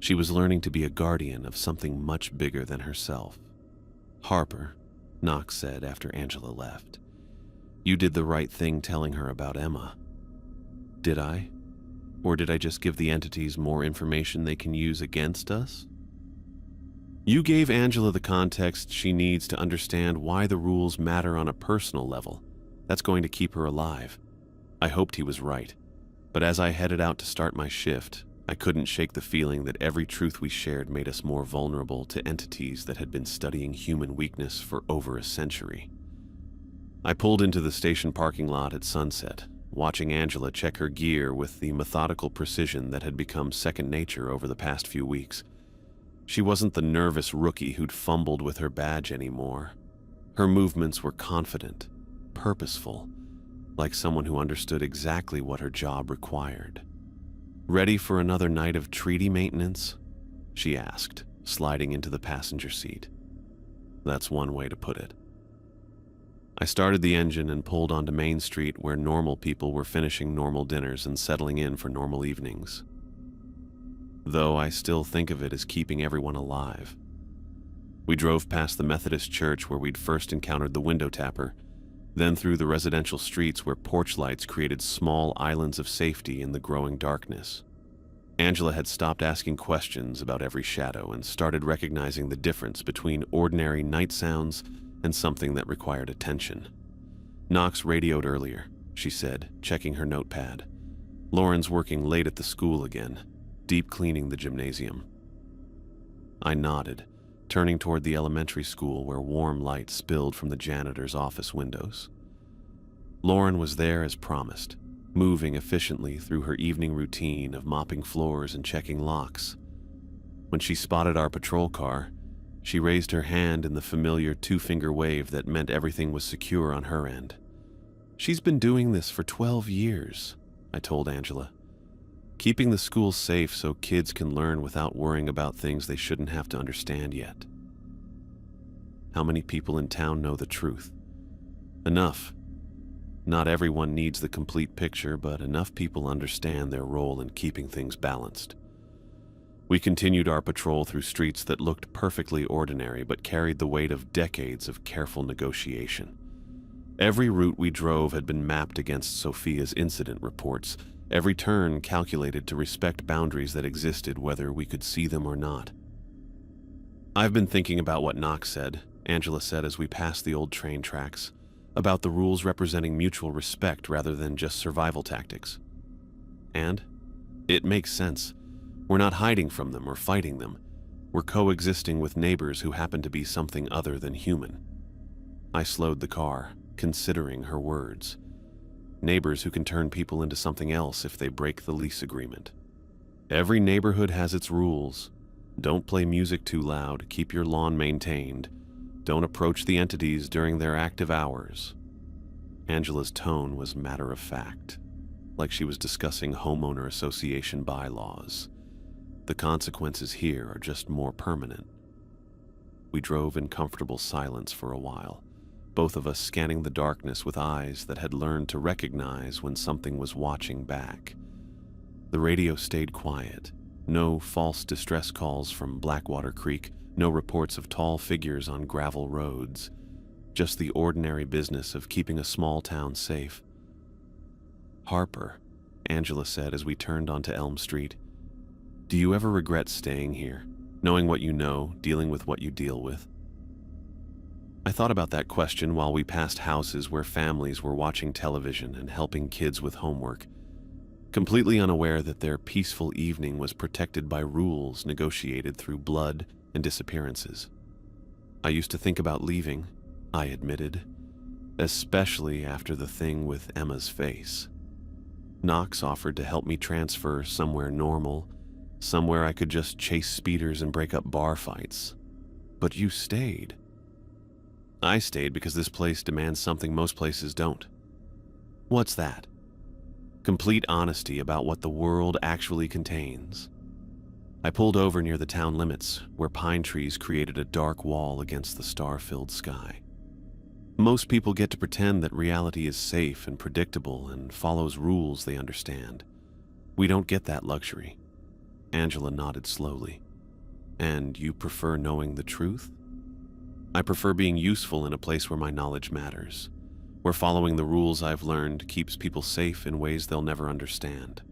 She was learning to be a guardian of something much bigger than herself. "Harper," Knox said after Angela left, "you did the right thing telling her about Emma." "Did I? Or did I just give the entities more information they can use against us?" "You gave Angela the context she needs to understand why the rules matter on a personal level. That's going to keep her alive." I hoped he was right, but as I headed out to start my shift, I couldn't shake the feeling that every truth we shared made us more vulnerable to entities that had been studying human weakness for over a century. I pulled into the station parking lot at sunset, watching Angela check her gear with the methodical precision that had become second nature over the past few weeks. She wasn't the nervous rookie who'd fumbled with her badge anymore. Her movements were confident, purposeful, like someone who understood exactly what her job required. "Ready for another night of treaty maintenance?" she asked, sliding into the passenger seat. That's one way to put it. I started the engine and pulled onto Main Street, where normal people were finishing normal dinners and settling in for normal evenings. Though I still think of it as keeping everyone alive. We drove past the Methodist church where we'd first encountered the window tapper, then through the residential streets where porch lights created small islands of safety in the growing darkness. Angela had stopped asking questions about every shadow and started recognizing the difference between ordinary night sounds and something that required attention. "Knox radioed earlier," she said, checking her notepad. "Lauren's working late at the school again, deep cleaning the gymnasium." I nodded, turning toward the elementary school where warm light spilled from the janitor's office windows. Lauren was there as promised, moving efficiently through her evening routine of mopping floors and checking locks. When she spotted our patrol car, she raised her hand in the familiar two-finger wave that meant everything was secure on her end. "She's been doing this for 12 years, I told Angela. "Keeping the school safe so kids can learn without worrying about things they shouldn't have to understand yet." How many people in town know the truth? Enough. Not everyone needs the complete picture, but enough people understand their role in keeping things balanced. We continued our patrol through streets that looked perfectly ordinary but carried the weight of decades of careful negotiation. Every route we drove had been mapped against Sophia's incident reports, every turn calculated to respect boundaries that existed whether we could see them or not. "I've been thinking about what Knox said," Angela said as we passed the old train tracks, "about the rules representing mutual respect rather than just survival tactics. And it makes sense. We're not hiding from them or fighting them. We're coexisting with neighbors who happen to be something other than human." I slowed the car, considering her words. Neighbors who can turn people into something else if they break the lease agreement. Every neighborhood has its rules. Don't play music too loud, keep your lawn maintained. Don't approach the entities during their active hours. Angela's tone was matter-of-fact, like she was discussing homeowner association bylaws. The consequences here are just more permanent. We drove in comfortable silence for a while, both of us scanning the darkness with eyes that had learned to recognize when something was watching back. The radio stayed quiet. No false distress calls from Blackwater Creek, no reports of tall figures on gravel roads. Just the ordinary business of keeping a small town safe. "Harper," Angela said as we turned onto Elm Street, "do you ever regret staying here, knowing what you know, dealing with what you deal with?" I thought about that question while we passed houses where families were watching television and helping kids with homework, completely unaware that their peaceful evening was protected by rules negotiated through blood and disappearances. I used to think about leaving, I admitted, especially after the thing with Emma's face. Knox offered to help me transfer somewhere normal, somewhere I could just chase speeders and break up bar fights. But you stayed. I stayed because this place demands something most places don't. What's that? Complete honesty about what the world actually contains. I pulled over near the town limits, where pine trees created a dark wall against the star-filled sky. Most people get to pretend that reality is safe and predictable and follows rules they understand. We don't get that luxury. Angela nodded slowly. And you prefer knowing the truth? I prefer being useful in a place where my knowledge matters, where following the rules I've learned keeps people safe in ways they'll never understand.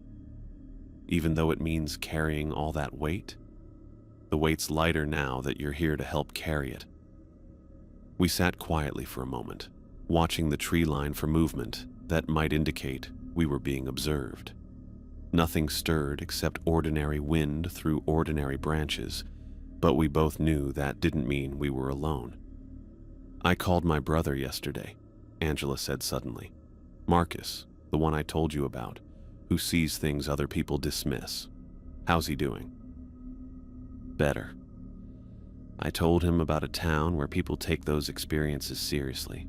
Even though it means carrying all that weight, the weight's lighter now that you're here to help carry it. We sat quietly for a moment, watching the tree line for movement that might indicate we were being observed. Nothing stirred except ordinary wind through ordinary branches, but we both knew that didn't mean we were alone. I called my brother yesterday, Angela said suddenly. Marcus, the one I told you about, who sees things other people dismiss. How's he doing? Better. I told him about a town where people take those experiences seriously,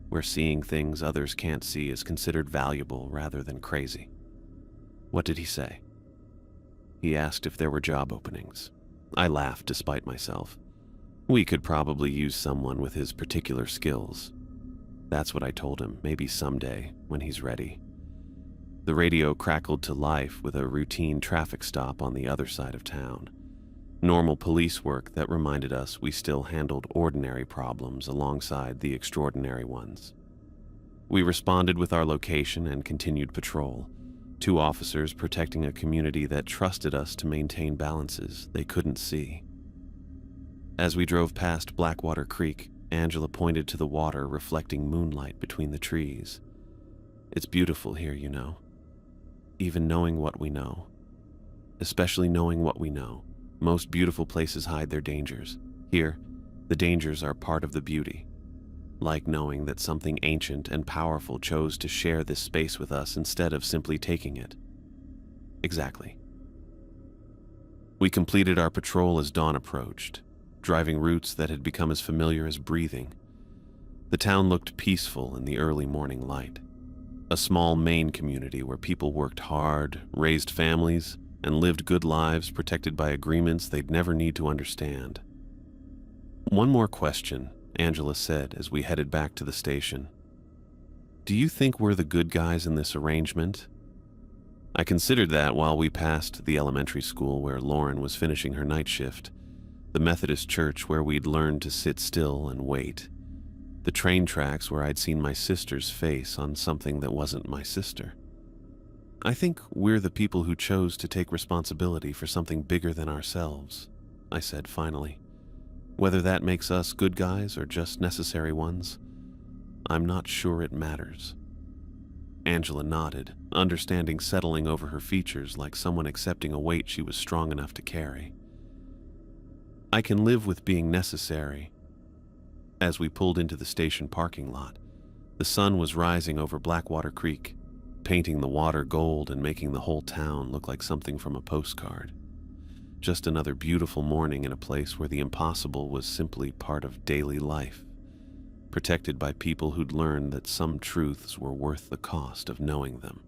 where seeing things others can't see is considered valuable rather than crazy. What did he say? He asked if there were job openings. I laughed despite myself. We could probably use someone with his particular skills. That's what I told him, maybe someday, when he's ready. The radio crackled to life with a routine traffic stop on the other side of town. Normal police work that reminded us we still handled ordinary problems alongside the extraordinary ones. We responded with our location and continued patrol, 2 officers protecting a community that trusted us to maintain balances they couldn't see. As we drove past Blackwater Creek, Angela pointed to the water reflecting moonlight between the trees. It's beautiful here, you know. Even knowing what we know. Especially knowing what we know. Most beautiful places hide their dangers. Here, the dangers are part of the beauty. Like knowing that something ancient and powerful chose to share this space with us instead of simply taking it. Exactly. We completed our patrol as dawn approached, driving routes that had become as familiar as breathing. The town looked peaceful in the early morning light. A small Maine community where people worked hard, raised families, and lived good lives protected by agreements they'd never need to understand. One more question, Angela said as we headed back to the station. Do you think we're the good guys in this arrangement? I considered that while we passed the elementary school where Lauren was finishing her night shift, the Methodist church where we'd learned to sit still and wait, the train tracks where I'd seen my sister's face on something that wasn't my sister. I think we're the people who chose to take responsibility for something bigger than ourselves, I said finally. Whether that makes us good guys or just necessary ones, I'm not sure it matters. Angela nodded, understanding settling over her features like someone accepting a weight she was strong enough to carry. I can live with being necessary. As we pulled into the station parking lot, the sun was rising over Blackwater Creek, painting the water gold and making the whole town look like something from a postcard. Just another beautiful morning in a place where the impossible was simply part of daily life, protected by people who'd learned that some truths were worth the cost of knowing them.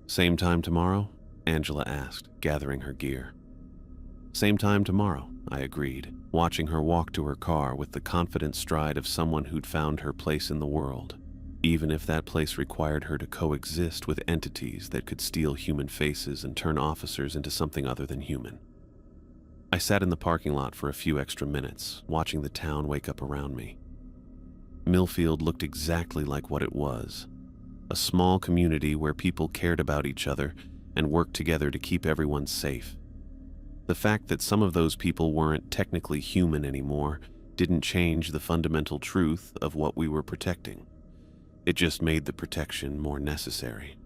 Same time tomorrow? Angela asked, gathering her gear. Same time tomorrow, I agreed, watching her walk to her car with the confident stride of someone who'd found her place in the world, even if that place required her to coexist with entities that could steal human faces and turn officers into something other than human. I sat in the parking lot for a few extra minutes, watching the town wake up around me. Millfield looked exactly like what it was, a small community where people cared about each other and worked together to keep everyone safe. The fact that some of those people weren't technically human anymore didn't change the fundamental truth of what we were protecting. It just made the protection more necessary.